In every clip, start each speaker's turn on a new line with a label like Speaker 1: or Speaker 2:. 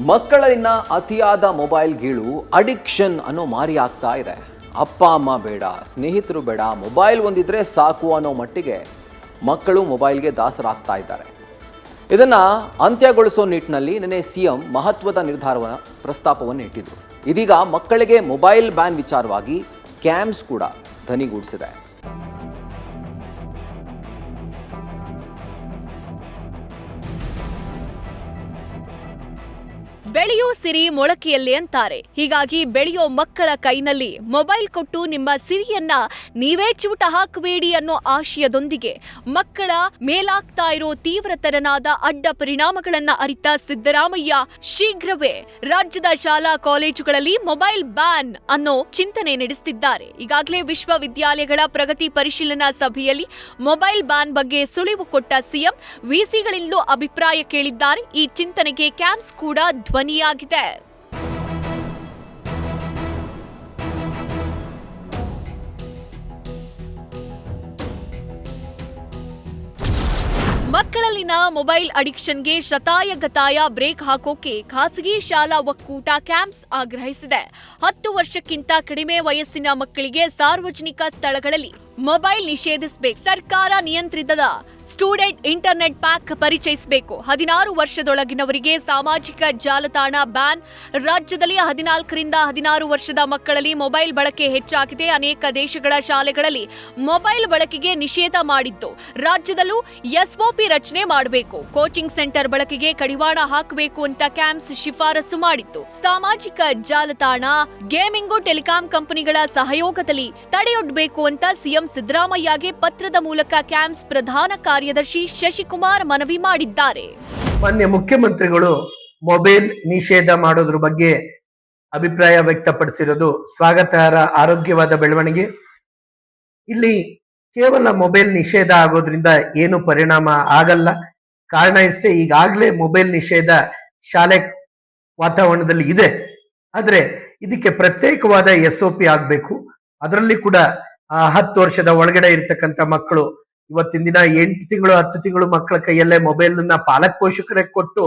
Speaker 1: ಮಕ್ಕಳನ್ನ ಅತಿಯಾದ mobile ಗೀಳು addiction ಅನ್ನೋ ಮಾರಿ ಆಗ್ತಾ ಇದೆ. ಅಪ್ಪ ಅಮ್ಮ ಬೇಡ, ಸ್ನೇಹಿತರು ಬೇಡ, ಮೊಬೈಲ್ ಒಂದಿದ್ರೆ ಸಾಕು ಅನ್ನೋ ಮಟ್ಟಿಗೆ ಮಕ್ಕಳು ಮೊಬೈಲ್ಗೆ ದಾಸರಾಗ್ತಾ ಇದ್ದಾರೆ. ಇದನ್ನ ಅಂತ್ಯಗೊಳಿಸೋ ನಿಟ್ಟಿನಲ್ಲಿ ನಿನ್ನೆ ಸಿಎಂ ಮಹತ್ವದ ನಿರ್ಧಾರವನ್ನು ಪ್ರಸ್ತಾಪವನ್ನು ಇಟ್ಟಿದ್ರು. ಇದೀಗ ಮಕ್ಕಳಿಗೆ ಮೊಬೈಲ್ ಬ್ಯಾನ್ ವಿಚಾರವಾಗಿ ಕ್ಯಾಂಪ್ಸ್ ಕೂಡ ಧನಿಗೂಡಿಸಿದೆ.
Speaker 2: ಬೆಳೆಯೋ ಸಿರಿ ಮೊಳಕೆಯಲ್ಲಿ ಅಂತಾರೆ. ಹೀಗಾಗಿ ಬೆಳೆಯೋ ಮಕ್ಕಳ ಕೈನಲ್ಲಿ ಮೊಬೈಲ್ ಕೊಟ್ಟು ನಿಮ್ಮ ಸಿರಿಯನ್ನ ನೀವೇ ಚೂಟ ಹಾಕಬೇಡಿ ಅನ್ನೋ ಆಶಯದೊಂದಿಗೆ ಮಕ್ಕಳ ಮೇಲಾಗ್ತಾ ಇರೋ ತೀವ್ರತರನಾದ ಅಡ್ಡ ಪರಿಣಾಮಗಳನ್ನ ಅರಿತ ಸಿದ್ದರಾಮಯ್ಯ ಶೀಘ್ರವೇ ರಾಜ್ಯದ ಶಾಲಾ ಕಾಲೇಜುಗಳಲ್ಲಿ ಮೊಬೈಲ್ ಬ್ಯಾನ್ ಅನ್ನೋ ಚಿಂತನೆ ನಡೆಸುತ್ತಿದ್ದಾರೆ. ಈಗಾಗಲೇ ವಿಶ್ವವಿದ್ಯಾಲಯಗಳ ಪ್ರಗತಿ ಪರಿಶೀಲನಾ ಸಭೆಯಲ್ಲಿ ಮೊಬೈಲ್ ಬ್ಯಾನ್ ಬಗ್ಗೆ ಸುಳಿವು ಕೊಟ್ಟ ಸಿಎಂ ವಿಸಿಗಳಿಂದಲೂ ಅಭಿಪ್ರಾಯ ಕೇಳಿದ್ದಾರೆ. ಈ ಚಿಂತನೆಗೆ ಕ್ಯಾಂಪ್ಸ್ ಕೂಡ ಧ್ವನಿಯಾಗಿದೆ. ಮಕ್ಕಳಲ್ಲಿನ ಮೊಬೈಲ್ ಅಡಿಕ್ಷನ್ಗೆ ಶತಾಯಗತಾಯ ಬ್ರೇಕ್ ಹಾಕೋಕೆ ಖಾಸಗಿ ಶಾಲಾ ಒಕ್ಕೂಟ ಕ್ಯಾಂಪ್ಸ್ ಆಗ್ರಹಿಸಿದೆ. 10 ವರ್ಷಕ್ಕಿಂತ ಕಡಿಮೆ ವಯಸ್ಸಿನ ಮಕ್ಕಳಿಗೆ ಸಾರ್ವಜನಿಕ ಸ್ಥಳಗಳಲ್ಲಿ ಮೊಬೈಲ್ ನಿಷೇಧಿಸಬೇಕು. ಸರ್ಕಾರ ನಿಯಂತ್ರಿತದ ಸ್ಟೂಡೆಂಟ್ ಇಂಟರ್ನೆಟ್ ಪ್ಯಾಕ್ ಪರಿಚಯಿಸಬೇಕು. 16 ವರ್ಷದೊಳಗಿನವರಿಗೆ ಸಾಮಾಜಿಕ ಜಾಲತಾಣ ಬ್ಯಾನ್. ರಾಜ್ಯದಲ್ಲಿ 14ರಿಂದ 16 ವರ್ಷದ ಮಕ್ಕಳಲ್ಲಿ ಮೊಬೈಲ್ ಬಳಕೆ ಹೆಚ್ಚಾಗಿದೆ. ಅನೇಕ ದೇಶಗಳ ಶಾಲೆಗಳಲ್ಲಿ ಮೊಬೈಲ್ ಬಳಕೆಗೆ ನಿಷೇಧ ಮಾಡಿದ್ದು, ರಾಜ್ಯದಲ್ಲೂ ಎಸ್ಒಪಿ ರಚನೆ ಮಾಡಬೇಕು. ಕೋಚಿಂಗ್ ಸೆಂಟರ್ ಬಳಕೆಗೆ ಕಡಿವಾಣ ಹಾಕಬೇಕು ಅಂತ ಕ್ಯಾಂಪ್ಸ್ ಶಿಫಾರಸು ಮಾಡಿತ್ತು. ಸಾಮಾಜಿಕ ಜಾಲತಾಣ, ಗೇಮಿಂಗು, ಟೆಲಿಕಾಂ ಕಂಪನಿಗಳ ಸಹಯೋಗದಲ್ಲಿ ತಡೆಯೊಡ್ಡಬೇಕು ಅಂತ ಸಿಎಂ ಸಿದ್ದರಾಮಯ್ಯಗೆ ಪತ್ರದ ಮೂಲಕ ಕ್ಯಾಂಪ್ಸ್ ಪ್ರಧಾನ ಕಾರ್ಯದರ್ಶಿ ಶಶಿಕುಮಾರ್ ಮನವಿ ಮಾಡಿದ್ದಾರೆ.
Speaker 3: ಮಾನ್ಯ ಮುಖ್ಯಮಂತ್ರಿಗಳು ಮೊಬೈಲ್ ನಿಷೇಧ ಮಾಡೋದ್ರ ಬಗ್ಗೆ ಅಭಿಪ್ರಾಯ ವ್ಯಕ್ತಪಡಿಸಿರೋದು ಸ್ವಾಗತಾರ್ಹ, ಆರೋಗ್ಯವಾದ ಬೆಳವಣಿಗೆ. ಇಲ್ಲಿ ಕೇವಲ ಮೊಬೈಲ್ ನಿಷೇಧ ಆಗೋದ್ರಿಂದ ಏನು ಪರಿಣಾಮ ಆಗಲ್ಲ. ಕಾರಣ ಇಷ್ಟೇ, ಈಗಾಗಲೇ ಮೊಬೈಲ್ ನಿಷೇಧ ಶಾಲೆ ವಾತಾವರಣದಲ್ಲಿ ಇದೆ. ಆದ್ರೆ ಇದಕ್ಕೆ ಪ್ರತ್ಯೇಕವಾದ ಎಸ್ಒಪಿ ಆಗ್ಬೇಕು. ಅದರಲ್ಲಿ ಕೂಡ 10 ವರ್ಷದ ಒಳಗಡೆ ಇರ್ತಕ್ಕಂಥ ಮಕ್ಕಳು, ಇವತ್ತಿನ ದಿನ 8 ತಿಂಗಳು 10 ತಿಂಗಳು ಮಕ್ಕಳ ಕೈಯಲ್ಲೇ ಮೊಬೈಲ್ ಅನ್ನ ಪಾಲಕ ಪೋಷಕರೇ ಕೊಟ್ಟು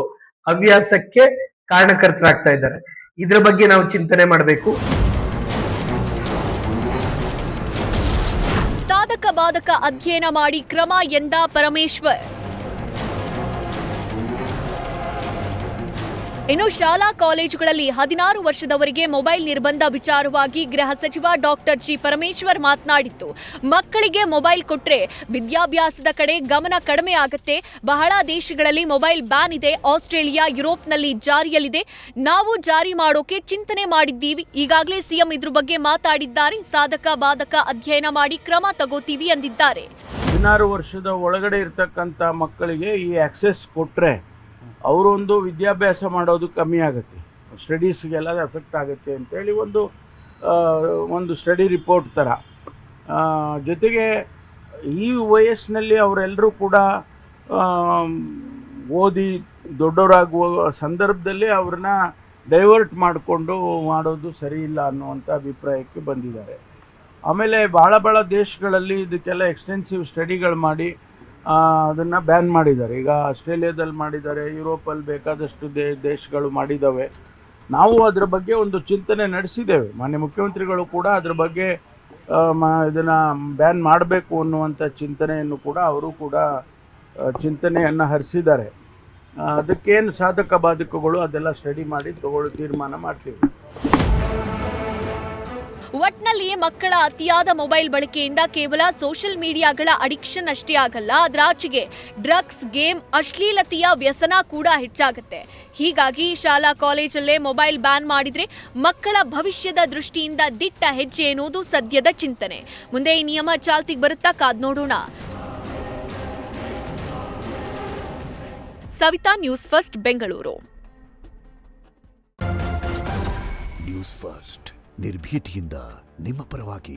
Speaker 3: ಹವ್ಯಾಸಕ್ಕೆ ಕಾರಣಕರ್ತರಾಗ್ತಾ ಇದ್ದಾರೆ. ಇದ್ರ ಬಗ್ಗೆ ನಾವು ಚಿಂತನೆ ಮಾಡಬೇಕು.
Speaker 2: ಸಾಧಕ ಬಾಧಕ ಅಧ್ಯಯನ ಮಾಡಿ ಕ್ರಮ ಎಂದ ಪರಮೇಶ್ವರ್. ಇನ್ನು ಶಾಲಾ ಕಾಲೇಜುಗಳಲ್ಲಿ 16 ವರ್ಷದವರೆಗೆ ಮೊಬೈಲ್ ನಿರ್ಬಂಧ ವಿಚಾರವಾಗಿ ಗೃಹ ಸಚಿವ ಡಾಕ್ಟರ್ ಜಿ ಪರಮೇಶ್ವರ್ ಮಾತನಾಡಿದ್ದು, ಮಕ್ಕಳಿಗೆ ಮೊಬೈಲ್ ಕೊಟ್ರೆ ವಿದ್ಯಾಭ್ಯಾಸದ ಕಡೆ ಗಮನ ಕಡಿಮೆ ಆಗುತ್ತೆ. ಬಹಳ ದೇಶಗಳಲ್ಲಿ ಮೊಬೈಲ್ ಬ್ಯಾನ್ ಇದೆ. ಆಸ್ಟ್ರೇಲಿಯಾ, ಯುರೋಪ್ನಲ್ಲಿ ಜಾರಿಯಲ್ಲಿದೆ. ನಾವು ಜಾರಿ ಮಾಡೋಕೆ ಚಿಂತನೆ ಮಾಡಿದ್ದೀವಿ. ಈಗಾಗಲೇ ಸಿಎಂ ಇದ್ರ ಬಗ್ಗೆ ಮಾತಾಡಿದ್ದಾರೆ. ಸಾಧಕ ಬಾಧಕ ಅಧ್ಯಯನ ಮಾಡಿ ಕ್ರಮ ತಗೋತೀವಿ ಎಂದಿದ್ದಾರೆ.
Speaker 4: 16 ವರ್ಷದ ಒಳಗಡೆ ಇರ್ತಕ್ಕಂಥ ಮಕ್ಕಳಿಗೆ ಈ ಆಕ್ಸೆಸ್ ಕೊಟ್ರೆ ಅವರೊಂದು ವಿದ್ಯಾಭ್ಯಾಸ ಮಾಡೋದು ಕಮ್ಮಿ ಆಗುತ್ತೆ, ಸ್ಟಡೀಸ್ಗೆಲ್ಲ ಎಫೆಕ್ಟ್ ಆಗುತ್ತೆ ಅಂತೇಳಿ ಒಂದು ಸ್ಟಡಿ ರಿಪೋರ್ಟ್ ಥರ. ಜೊತೆಗೆ ಈ ವಯಸ್ಸಿನಲ್ಲಿ ಅವರೆಲ್ಲರೂ ಕೂಡ ಓದಿ ದೊಡ್ಡವರಾಗುವ ಸಂದರ್ಭದಲ್ಲಿ ಅವ್ರನ್ನ ಡೈವರ್ಟ್ ಮಾಡಿಕೊಂಡು ಮಾಡೋದು ಸರಿ ಇಲ್ಲ ಅನ್ನುವಂಥ ಅಭಿಪ್ರಾಯಕ್ಕೆ ಬಂದಿದ್ದಾರೆ. ಆಮೇಲೆ ಭಾಳ ದೇಶಗಳಲ್ಲಿ ಇದಕ್ಕೆಲ್ಲ ಎಕ್ಸ್ಟೆನ್ಸಿವ್ ಸ್ಟಡಿಗಳು ಮಾಡಿ ಅದನ್ನು ಬ್ಯಾನ್ ಮಾಡಿದ್ದಾರೆ. ಈಗ ಆಸ್ಟ್ರೇಲಿಯಾದಲ್ಲಿ ಮಾಡಿದ್ದಾರೆ, ಯುರೋಪಲ್ಲಿ ಬೇಕಾದಷ್ಟು ದೇಶಗಳು ಮಾಡಿದ್ದಾವೆ. ನಾವು ಅದರ ಬಗ್ಗೆ ಒಂದು ಚಿಂತನೆ ನಡೆಸಿದ್ದೇವೆ. ಮಾನ್ಯ ಮುಖ್ಯಮಂತ್ರಿಗಳು ಕೂಡ ಅದರ ಬಗ್ಗೆ ಇದನ್ನು ಬ್ಯಾನ್ ಮಾಡಬೇಕು ಅನ್ನುವಂಥ ಚಿಂತನೆಯನ್ನು ಕೂಡ ಅವರು ಕೂಡ ಚಿಂತನೆಯನ್ನು ಹರಿಸಿದ್ದಾರೆ. ಅದಕ್ಕೇನು ಸಾಧಕ ಬಾಧಕಗಳು ಅದೆಲ್ಲ ಸ್ಟಡಿ ಮಾಡಿ ತೀರ್ಮಾನ ಮಾಡ್ತೀವಿ.
Speaker 2: ಒಟ್ನಲ್ಲಿ ಮಕ್ಕಳ ಅತಿಯಾದ ಮೊಬೈಲ್ ಬಳಕೆಯಿಂದ ಕೇವಲ ಸೋಷಿಯಲ್ ಮೀಡಿಯಾಗಳ ಅಡಿಕ್ಷನ್ ಅಷ್ಟೇ ಆಗಲ್ಲ, ಅದರಾಚೆಗೆ ಡ್ರಗ್ಸ್, ಗೇಮ್, ಅಶ್ಲೀಲತೆಯ ವ್ಯಸನ ಕೂಡ ಹೆಚ್ಚಾಗುತ್ತೆ. ಹೀಗಾಗಿ ಶಾಲಾ ಕಾಲೇಜಲ್ಲೇ ಮೊಬೈಲ್ ಬ್ಯಾನ್ ಮಾಡಿದ್ರೆ ಮಕ್ಕಳ ಭವಿಷ್ಯದ ದೃಷ್ಟಿಯಿಂದ ದಿಟ್ಟ ಹೆಜ್ಜೆ ಎನ್ನುವುದು ಸದ್ಯದ ಚಿಂತನೆ. ಮುಂದೆ ಈ ನಿಯಮ ಚಾಲ್ತಿಗೆ ಬರುತ್ತಾ ಕಾದ್ ನೋಡೋಣ. Savita, news first, Bengaluru.
Speaker 5: News first ನಿರ್ಭೀತಿಯಿಂದ ನಿಮ್ಮ ಪರವಾಗಿ.